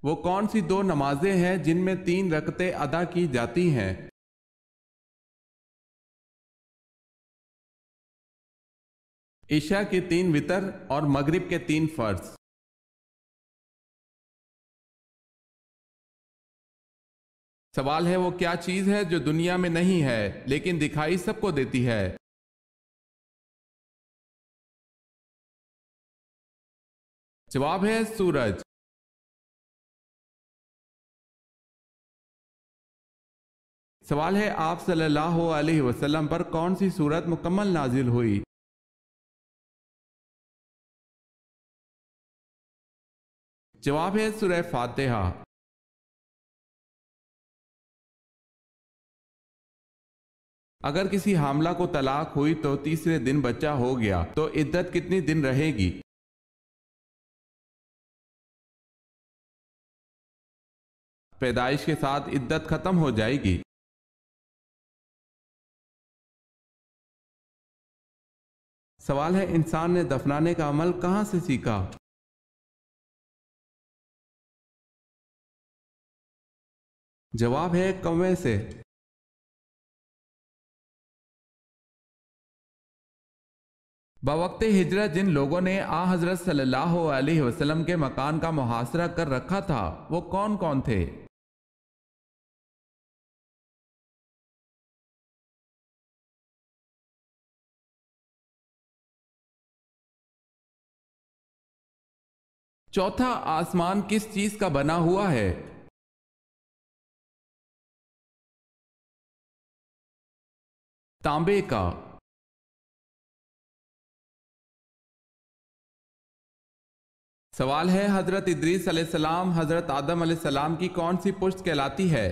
وہ کون سی دو نمازیں ہیں جن میں 3 رکعتیں ادا کی جاتی ہیں؟ عشاء کی 3 وتر اور مغرب کے 3 فرض۔ سوال ہے وہ کیا چیز ہے جو دنیا میں نہیں ہے لیکن دکھائی سب کو دیتی ہے؟ جواب ہے سورج۔ سوال ہے آپ صلی اللہ علیہ وسلم پر کون سی سورت مکمل نازل ہوئی؟ جواب ہے سورہ فاتحہ۔ اگر کسی حاملہ کو طلاق ہوئی تو تیسرے دن بچہ ہو گیا تو عدت کتنی دن رہے گی؟ پیدائش کے ساتھ عدت ختم ہو جائے گی۔ سوال ہے انسان نے دفنانے کا عمل کہاں سے سیکھا؟ جواب ہے کوے سے۔ بوقت ہجرت جن لوگوں نے حضرت صلی اللہ علیہ وسلم کے مکان کا محاصرہ کر رکھا تھا وہ کون کون تھے؟ چوتھا آسمان کس چیز کا بنا ہوا ہے؟ تانبے کا۔ سوال ہے حضرت ادریس علیہ السلام حضرت آدم علیہ السلام کی کون سی پشت کہلاتی ہے؟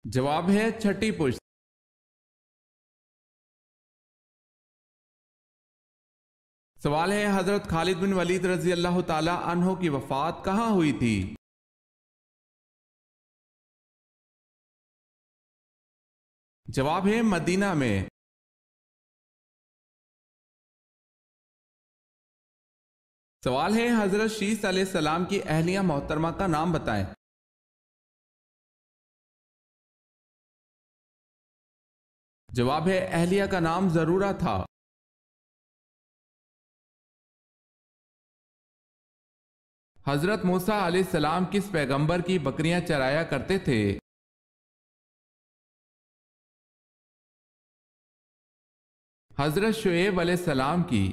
جواب ہے چھٹی پشت۔ سوال ہے حضرت خالد بن ولید رضی اللہ تعالی عنہ کی وفات کہاں ہوئی تھی؟ جواب ہے مدینہ میں۔ سوال ہے حضرت شیس علیہ السلام کی اہلیہ محترمہ کا نام بتائیں۔ جواب ہے اہلیہ کا نام ضرورہ تھا۔ حضرت موسیٰ علیہ السلام کس پیغمبر کی بکریاں چرایا کرتے تھے؟ حضرت شعیب علیہ السلام کی۔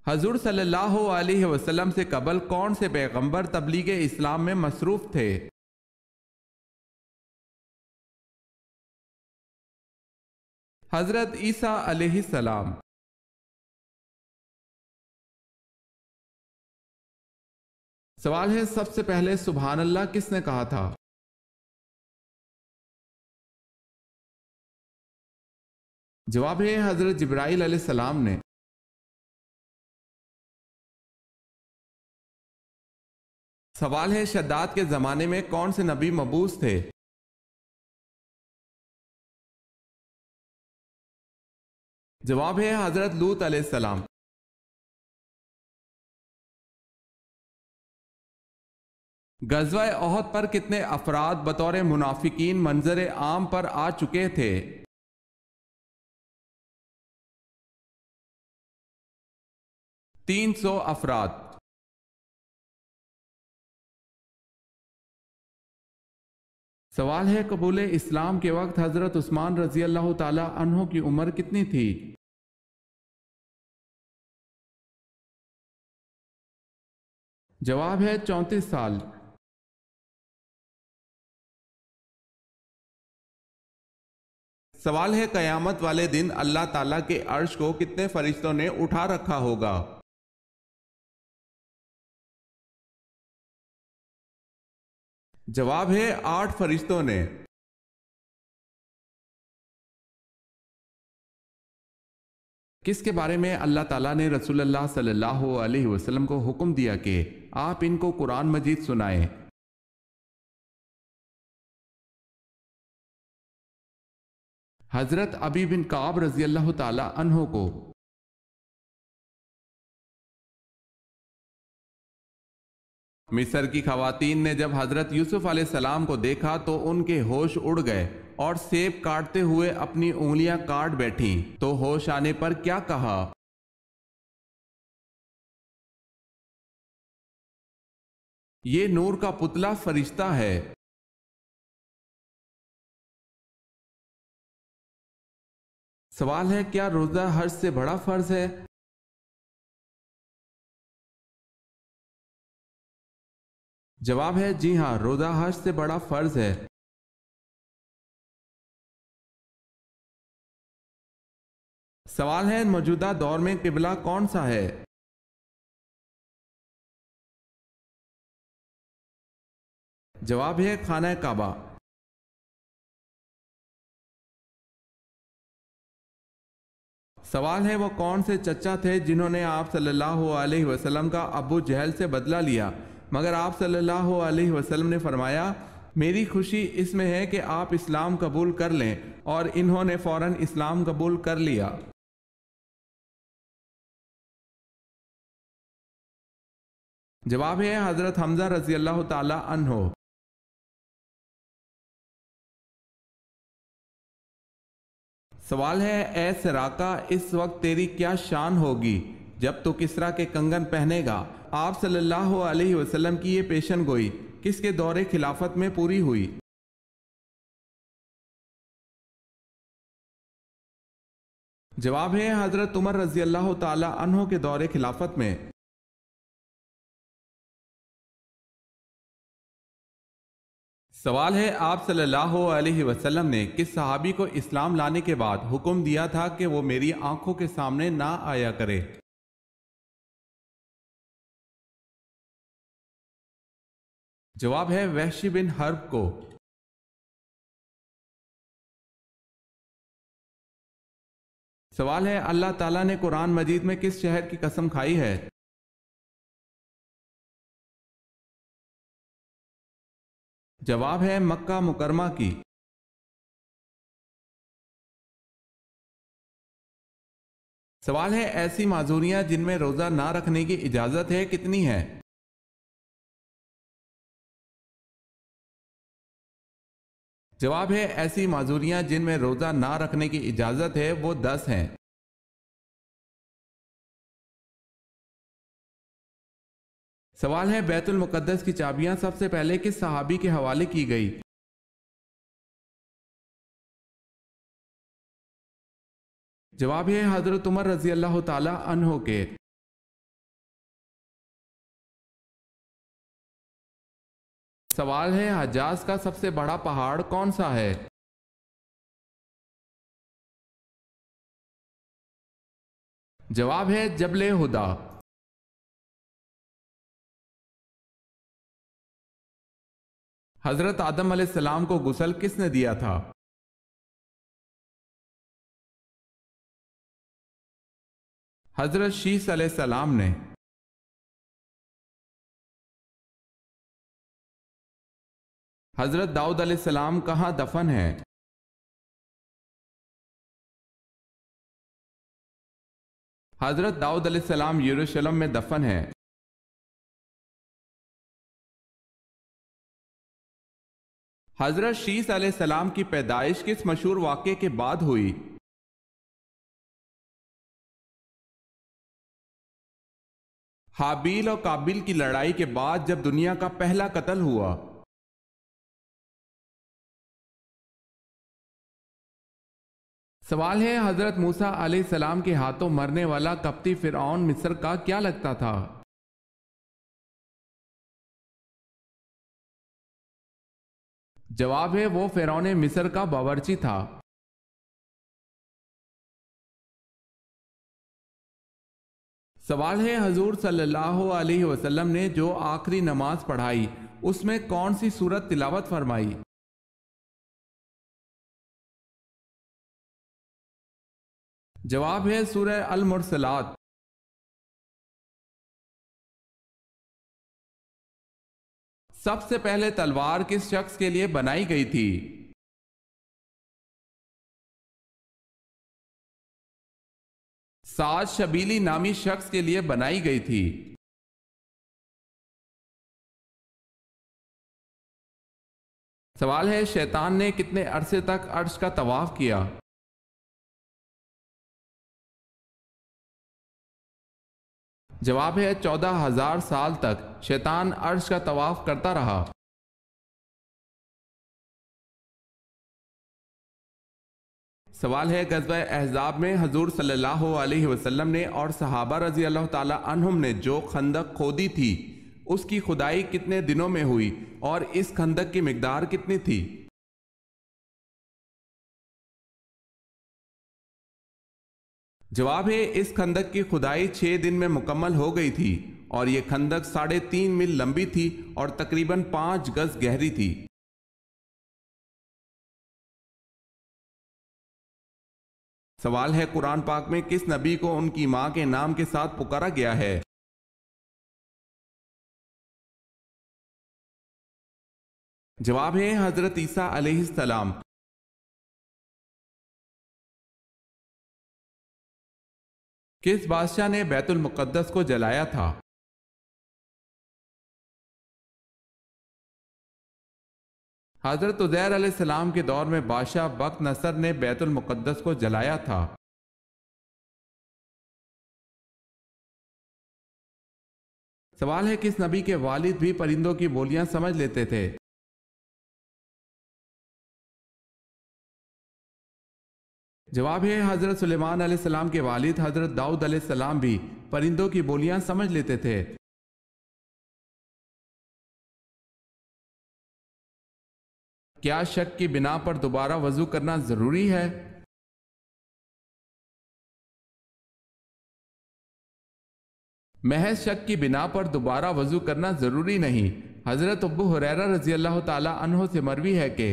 حضور صلی اللہ علیہ وسلم سے قبل کون سے پیغمبر تبلیغ اسلام میں مصروف تھے؟ حضرت عیسیٰ علیہ السلام۔ سوال ہے سب سے پہلے سبحان اللہ کس نے کہا تھا؟ جواب ہے حضرت جبرائیل علیہ السلام نے۔ سوال ہے شداد کے زمانے میں کون سے نبی مبعوث تھے؟ جواب ہے حضرت لوط علیہ السلام۔ غزوہ احد پر کتنے افراد بطور منافقین منظر عام پر آ چکے تھے؟ 300 افراد۔ سوال ہے قبول اسلام کے وقت حضرت عثمان رضی اللہ تعالی عنہ کی عمر کتنی تھی؟ جواب ہے 34 سال۔ سوال ہے قیامت والے دن اللہ تعالیٰ کے عرش کو کتنے فرشتوں نے اٹھا رکھا ہوگا؟ جواب ہے 8 فرشتوں نے۔ کس کے بارے میں اللہ تعالیٰ نے رسول اللہ صلی اللہ علیہ وسلم کو حکم دیا کہ آپ ان کو قرآن مجید سنائیں؟ حضرت ابی بن کعب رضی اللہ تعالی عنہ کو مصر کی خواتین نے جب حضرت یوسف علیہ السلام کو دیکھا تو ان کے ہوش اڑ گئے اور سیب کاٹتے ہوئے اپنی انگلیاں کاٹ بیٹھیں تو ہوش آنے پر کیا کہا؟ یہ نور کا پتلا فرشتہ ہے۔ سوال ہے، کیا روزہ حج سے بڑا فرض ہے؟ جواب ہے جی ہاں، روزہ حج سے بڑا فرض ہے۔ سوال ہے، موجودہ دور میں قبلہ کون سا ہے؟ جواب ہے خانہ کعبہ۔ سوال ہے، وہ کون سے چچا تھے جنہوں نے آپ صلی اللہ علیہ وسلم کا ابو جہل سے بدلہ لیا، مگر آپ صلی اللہ علیہ وسلم نے فرمایا میری خوشی اس میں ہے کہ آپ اسلام قبول کر لیں، اور انہوں نے فوراً اسلام قبول کر لیا۔ جواب ہے حضرت حمزہ رضی اللہ تعالی عنہ۔ سوال ہے، اے سراقہ، اس وقت تیری کیا شان ہوگی جب تو کسریٰ کے کنگن پہنے گا؟ آپ صلی اللہ علیہ وسلم کی یہ پیشن گوئی کس کے دور خلافت میں پوری ہوئی؟ جواب ہے حضرت عمر رضی اللہ تعالی عنہ کے دور خلافت میں۔ سوال ہے، آپ صلی اللہ علیہ وسلم نے کس صحابی کو اسلام لانے کے بعد حکم دیا تھا کہ وہ میری آنکھوں کے سامنے نہ آیا کرے؟ جواب ہے وحشی بن حرب کو۔ سوال ہے، اللہ تعالیٰ نے قرآن مجید میں کس شہر کی قسم کھائی ہے؟ جواب ہے مکہ مکرمہ کی۔ سوال ہے، ایسی معذوریاں جن میں روزہ نہ رکھنے کی اجازت ہے کتنی ہیں؟ جواب ہے ایسی معذوریاں جن میں روزہ نہ رکھنے کی اجازت ہے وہ 10 ہیں۔ سوال ہے، بیت المقدس کی چابیاں سب سے پہلے کس صحابی کے حوالے کی گئی؟ جواب ہے حضرت عمر رضی اللہ تعالی عنہ کے۔ سوال ہے، حجاز کا سب سے بڑا پہاڑ کون سا ہے؟ جواب ہے جبل ہدا۔ حضرت آدم علیہ السلام کو غسل کس نے دیا تھا؟ حضرت شیس علیہ السلام نے۔ حضرت داؤد علیہ السلام کہاں دفن ہیں؟ حضرت داؤد علیہ السلام یروشلم میں دفن ہیں۔ حضرت شیس علیہ السلام کی پیدائش کس مشہور واقعے کے بعد ہوئی؟ حابیل اور قابیل کی لڑائی کے بعد جب دنیا کا پہلا قتل ہوا۔ سوال ہے، حضرت موسیٰ علیہ السلام کے ہاتھوں مرنے والا قبطی فرعون مصر کا کیا لگتا تھا؟ جواب ہے وہ فرعون مصر کا باورچی تھا۔ سوال ہے، حضور صلی اللہ علیہ وسلم نے جو آخری نماز پڑھائی اس میں کون سی سورت تلاوت فرمائی؟ جواب ہے سورہ المرسلات۔ سب سے پہلے تلوار کس شخص کے لیے بنائی گئی تھی؟ سعد شبیلی نامی شخص کے لیے بنائی گئی تھی۔ سوال ہے شیطان نے کتنے عرصے تک عرش کا طواف کیا؟ جواب ہے 14,000 سال تک شیطان عرش کا طواف کرتا رہا۔ سوال ہے غزوہ احزاب میں حضور صلی اللہ علیہ وسلم نے اور صحابہ رضی اللہ تعالی عنہم نے جو خندق کھودی تھی اس کی کھدائی کتنے دنوں میں ہوئی اور اس خندق کی مقدار کتنی تھی؟ جواب ہے اس خندق کی کھدائی 6 دن میں مکمل ہو گئی تھی اور یہ خندق 3.5 میل لمبی تھی اور تقریباً 5 گز گہری تھی۔ سوال ہے قرآن پاک میں کس نبی کو ان کی ماں کے نام کے ساتھ پکارا گیا ہے؟ جواب ہے حضرت عیسیٰ علیہ السلام۔ کس بادشاہ نے بیت المقدس کو جلایا تھا؟ حضرت عزیر علیہ السلام کے دور میں بادشاہ بخت نصر نے بیت المقدس کو جلایا تھا۔ سوال ہے کس نبی کے والد بھی پرندوں کی بولیاں سمجھ لیتے تھے؟ جواب ہے حضرت سلیمان علیہ السلام کے والد حضرت داؤد علیہ السلام بھی پرندوں کی بولیاں سمجھ لیتے تھے۔ کیا شک کی بنا پر دوبارہ وضو کرنا ضروری ہے؟ محض شک کی بنا پر دوبارہ وضو کرنا ضروری نہیں۔ حضرت ابو ہریرہ رضی اللہ تعالی عنہ سے مروی ہے کہ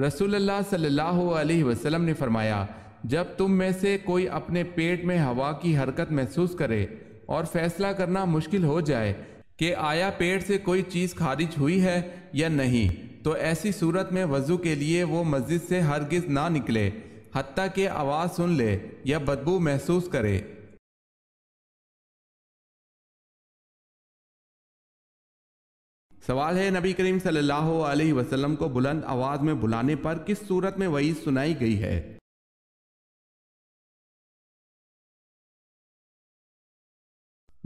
رسول اللہ صلی اللہ علیہ وسلم نے فرمایا جب تم میں سے کوئی اپنے پیٹ میں ہوا کی حرکت محسوس کرے اور فیصلہ کرنا مشکل ہو جائے کہ آیا پیٹ سے کوئی چیز خارج ہوئی ہے یا نہیں تو ایسی صورت میں وضو کے لیے وہ مسجد سے ہرگز نہ نکلے حتیٰ کہ آواز سن لے یا بدبو محسوس کرے۔ سوال ہے نبی کریم صلی اللہ علیہ وسلم کو بلند آواز میں بلانے پر کس صورت میں وعید سنائی گئی ہے؟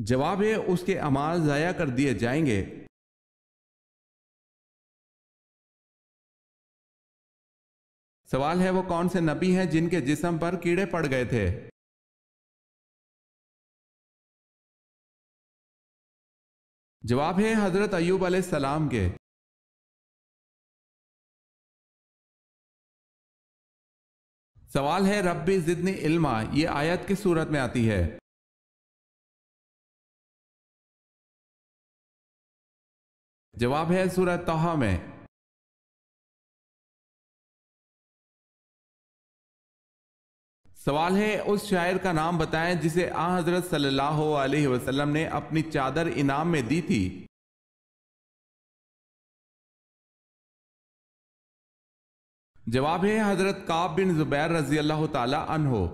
جواب ہے اس کے اعمال ضائع کر دیے جائیں گے۔ سوال ہے وہ کون سے نبی ہیں جن کے جسم پر کیڑے پڑ گئے تھے؟ جواب ہے حضرت ایوب علیہ السلام کے۔ سوال ہے ربی زدنی علما یہ آیت کس صورت میں آتی ہے؟ جواب ہے سورہ طٰہٰ میں۔ سوال ہے اس شاعر کا نام بتائیں جسے آن حضرت صلی اللہ علیہ وسلم نے اپنی چادر انعام میں دی تھی۔ جواب ہے حضرت کعب بن زبیر رضی اللہ تعالی عنہ۔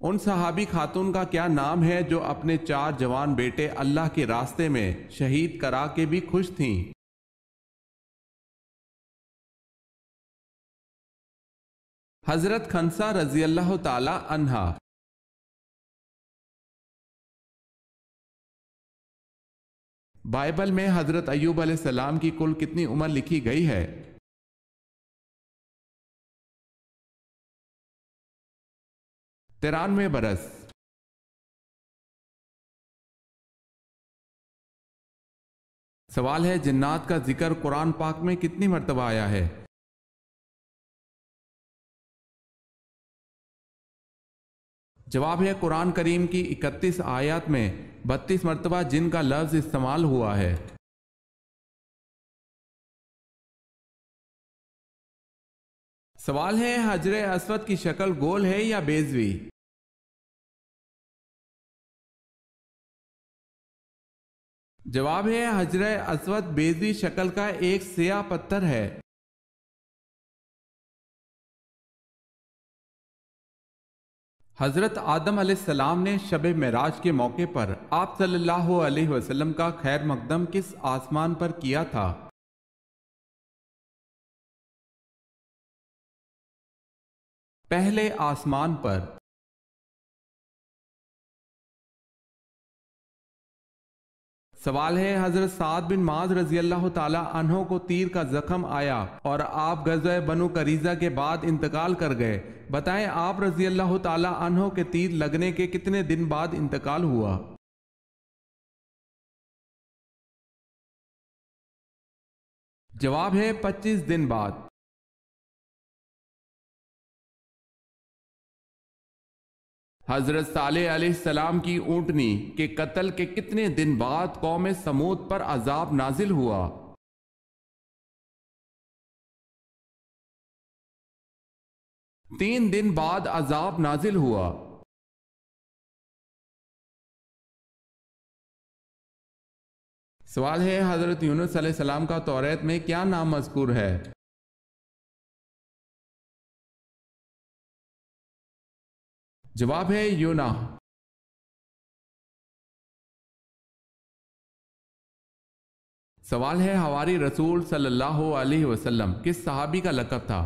ان صحابی خاتون کا کیا نام ہے جو اپنے 4 جوان بیٹے اللہ کے راستے میں شہید کرا کے بھی خوش تھیں؟ حضرت خنسا رضی اللہ تعالی عنہا۔ بائبل میں حضرت ایوب علیہ السلام کی کل کتنی عمر لکھی گئی ہے؟ 93 برس۔ سوال ہے جنات کا ذکر قرآن پاک میں کتنی مرتبہ آیا ہے؟ جواب ہے قرآن کریم کی 31 آیات میں 32 مرتبہ جن کا لفظ استعمال ہوا ہے۔ سوال ہے حجر اسود کی شکل گول ہے یا بیضوی؟ جواب ہے حجر اسود بیضوی شکل کا ایک سیاہ پتھر ہے۔ حضرت آدم علیہ السلام نے شب معراج کے موقع پر آپ صلی اللہ علیہ وسلم کا خیر مقدم کس آسمان پر کیا تھا؟ پہلے آسمان پر۔ سوال ہے، حضرت سعد بن معاذ رضی اللہ تعالی عنہ کو تیر کا زخم آیا اور آپ غزوہ بنو قریظہ کے بعد انتقال کر گئے، بتائیں آپ رضی اللہ تعالی عنہ کے تیر لگنے کے کتنے دن بعد انتقال ہوا؟ جواب ہے 25 دن بعد۔ حضرت صالح علیہ السلام کی اونٹنی کے قتل کے کتنے دن بعد قوم سمود پر عذاب نازل ہوا؟ 3 دن بعد عذاب نازل ہوا۔ سوال ہے، حضرت یونس علیہ السلام کا توریت میں کیا نام مذکور ہے؟ جواب ہے یونا۔ سوال ہے، حواری رسول صلی اللہ علیہ وسلم کس صحابی کا لقب تھا؟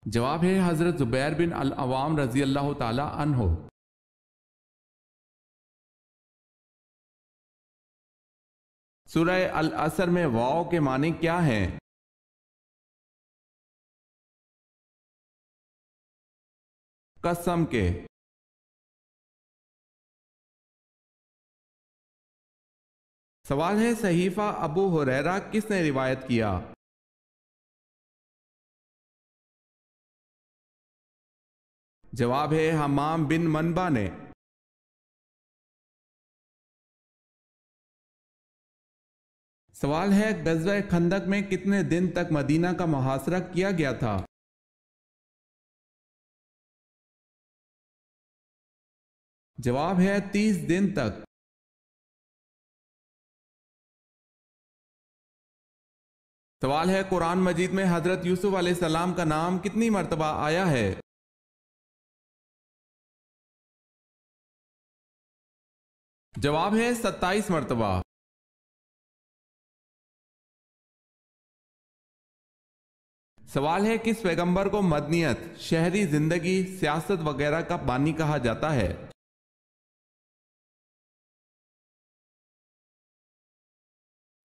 جواب ہے حضرت زبیر بن العوام رضی اللہ تعالی عنہ۔ سورہ العصر میں واو کے معنی کیا ہیں؟ قسم کے۔ سوال ہے، صحیفہ ابو ہریرہ کس نے روایت کیا؟ جواب ہے حمام بن منبع نے۔ سوال ہے، غزوہ خندق میں کتنے دن تک مدینہ کا محاصرہ کیا گیا تھا؟ جواب ہے 30 دن تک۔ سوال ہے، قرآن مجید میں حضرت یوسف علیہ السلام کا نام کتنی مرتبہ آیا ہے؟ جواب ہے 27 مرتبہ۔ سوال ہے، کس پیغمبر کو مدنیت، شہری زندگی، سیاست وغیرہ کا بانی کہا جاتا ہے؟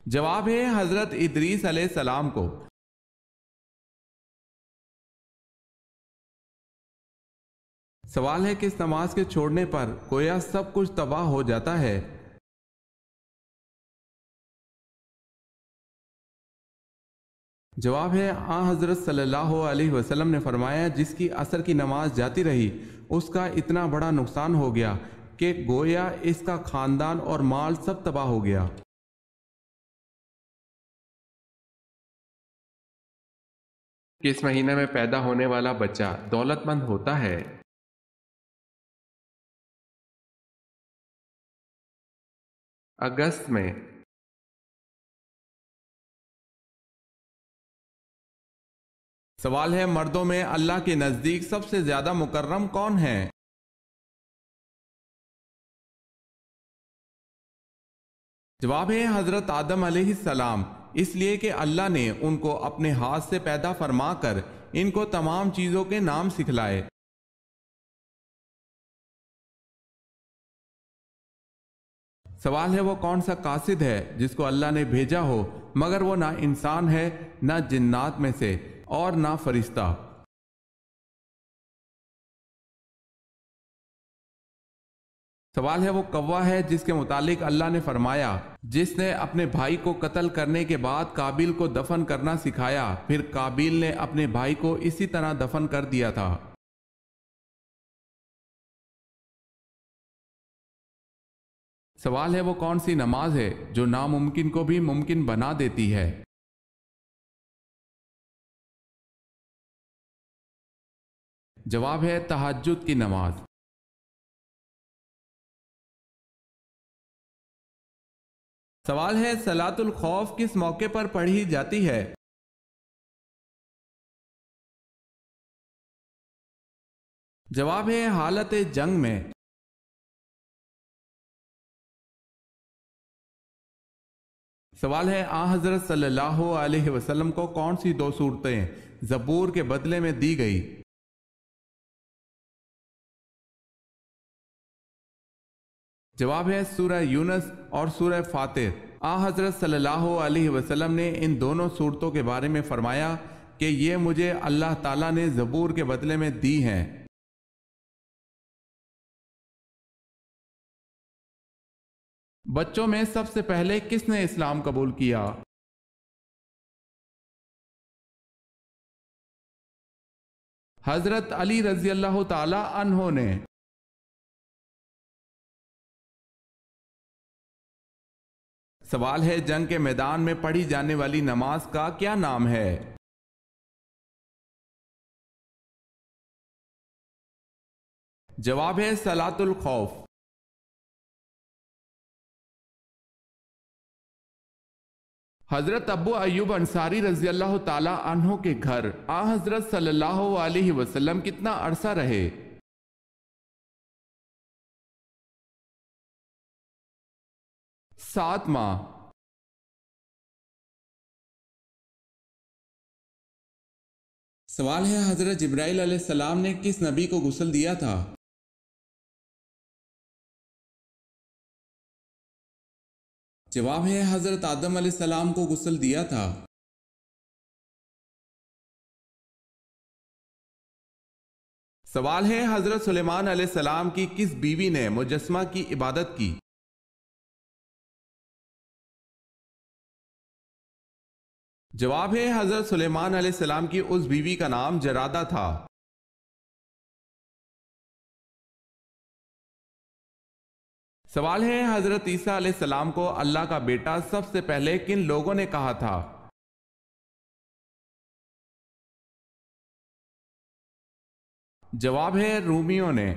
جواب ہے حضرت ادریس علیہ السلام کو۔ سوال ہے، کس نماز کے چھوڑنے پر گویا سب کچھ تباہ ہو جاتا ہے؟ جواب ہے حضرت صلی اللہ علیہ وسلم نے فرمایا، جس کی عصر کی نماز جاتی رہی اس کا اتنا بڑا نقصان ہو گیا کہ گویا اس کا خاندان اور مال سب تباہ ہو گیا۔ کس مہینے میں پیدا ہونے والا بچہ دولت مند ہوتا ہے؟ اگست میں۔ سوال ہے، مردوں میں اللہ کے نزدیک سب سے زیادہ مکرم کون ہے؟ جواب ہے حضرت آدم علیہ السلام، اس لیے کہ اللہ نے ان کو اپنے ہاتھ سے پیدا فرما کر ان کو تمام چیزوں کے نام سکھلائے۔ سوال ہے، وہ کون سا قاصد ہے جس کو اللہ نے بھیجا ہو مگر وہ نہ انسان ہے، نہ جنات میں سے اور نہ فرشتہ؟ سوال ہے، وہ کوا ہے جس کے متعلق اللہ نے فرمایا، جس نے اپنے بھائی کو قتل کرنے کے بعد قابیل کو دفن کرنا سکھایا، پھر قابیل نے اپنے بھائی کو اسی طرح دفن کر دیا تھا۔ سوال ہے، وہ کون سی نماز ہے جو ناممکن کو بھی ممکن بنا دیتی ہے؟ جواب ہے تہجد کی نماز۔ سوال ہے، صلاۃ الخوف کس موقع پر پڑھی جاتی ہے؟ جواب ہے حالت جنگ میں۔ سوال ہے آن حضرت صلی اللہ علیہ وسلم کو کون سی دو صورتیں زبور کے بدلے میں دی گئی؟ جواب ہے سورہ یونس اور سورہ فاطر۔ آن حضرت صلی اللہ علیہ وسلم نے ان دونوں صورتوں کے بارے میں فرمایا کہ یہ مجھے اللہ تعالیٰ نے زبور کے بدلے میں دی ہیں۔ بچوں میں سب سے پہلے کس نے اسلام قبول کیا؟ حضرت علی رضی اللہ تعالی عنہ نے۔ سوال ہے جنگ کے میدان میں پڑھی جانے والی نماز کا کیا نام ہے؟ جواب ہے صلاۃ الخوف۔ حضرت ابو ایوب انصاری رضی اللہ تعالی عنہ کے گھر آن حضرت صلی اللہ علیہ وسلم کتنا عرصہ رہے؟ 7 ماہ۔ سوال ہے حضرت جبرائیل علیہ السلام نے کس نبی کو غسل دیا تھا؟ جواب ہے حضرت آدم علیہ السلام کو غسل دیا تھا۔ سوال ہے حضرت سلیمان علیہ السلام کی کس بیوی نے مجسمہ کی عبادت کی؟ جواب ہے حضرت سلیمان علیہ السلام کی اس بیوی کا نام جرادہ تھا۔ سوال ہے حضرت عیسیٰ علیہ السلام کو اللہ کا بیٹا سب سے پہلے کن لوگوں نے کہا تھا؟ جواب ہے رومیوں نے۔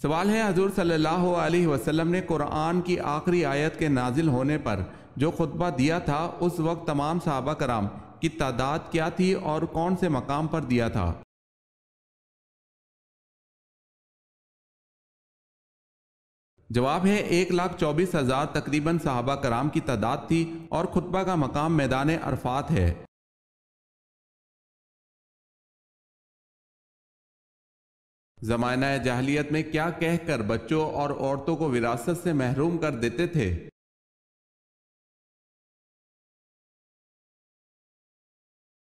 سوال ہے حضور صلی اللہ علیہ وسلم نے قرآن کی آخری آیت کے نازل ہونے پر جو خطبہ دیا تھا اس وقت تمام صحابہ کرام کی تعداد کیا تھی اور کون سے مقام پر دیا تھا؟ جواب ہے 1,24,000 تقریباً صحابہ کرام کی تعداد تھی اور خطبہ کا مقام میدان عرفات ہے۔ زمانہ جاہلیت میں کیا کہہ کر بچوں اور عورتوں کو وراثت سے محروم کر دیتے تھے؟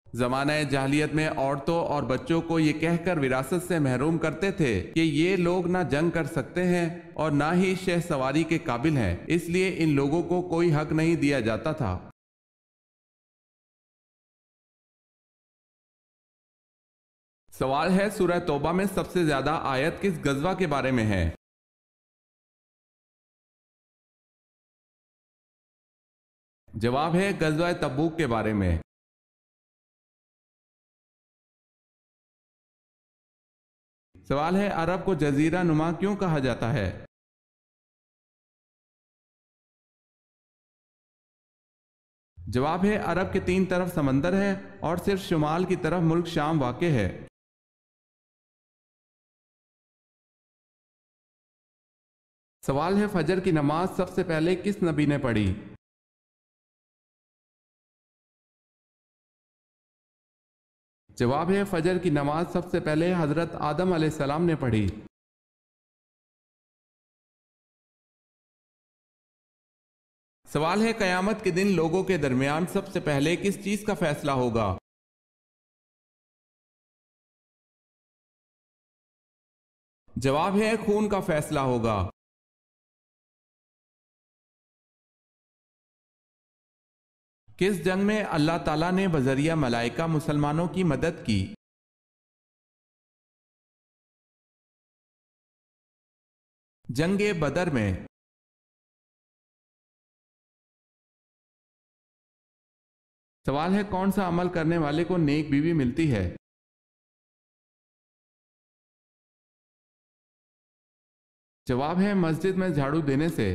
زمانہ جاہلیت میں عورتوں اور بچوں کو یہ کہہ کر وراثت سے محروم کرتے تھے کہ یہ لوگ نہ جنگ کر سکتے ہیں اور نہ ہی شہ سواری کے قابل ہیں، اس لیے ان لوگوں کو کوئی حق نہیں دیا جاتا تھا۔ سوال ہے سورہ توبہ میں سب سے زیادہ آیت کس غزوہ کے بارے میں ہے؟ جواب ہے غزوہ تبوک کے بارے میں۔ سوال ہے عرب کو جزیرہ نما کیوں کہا جاتا ہے؟ جواب ہے عرب کے 3 طرف سمندر ہے اور صرف شمال کی طرف ملک شام واقع ہے۔ سوال ہے فجر کی نماز سب سے پہلے کس نبی نے پڑھی؟ جواب ہے فجر کی نماز سب سے پہلے حضرت آدم علیہ السلام نے پڑھی۔ سوال ہے قیامت کے دن لوگوں کے درمیان سب سے پہلے کس چیز کا فیصلہ ہوگا؟ جواب ہے خون کا فیصلہ ہوگا۔ کس جنگ میں اللہ تعالیٰ نے بذریعہ ملائکہ مسلمانوں کی مدد کی؟ جنگ بدر میں۔ سوال ہے کون سا عمل کرنے والے کو نیک بیوی ملتی ہے؟ جواب ہے مسجد میں جھاڑو دینے سے۔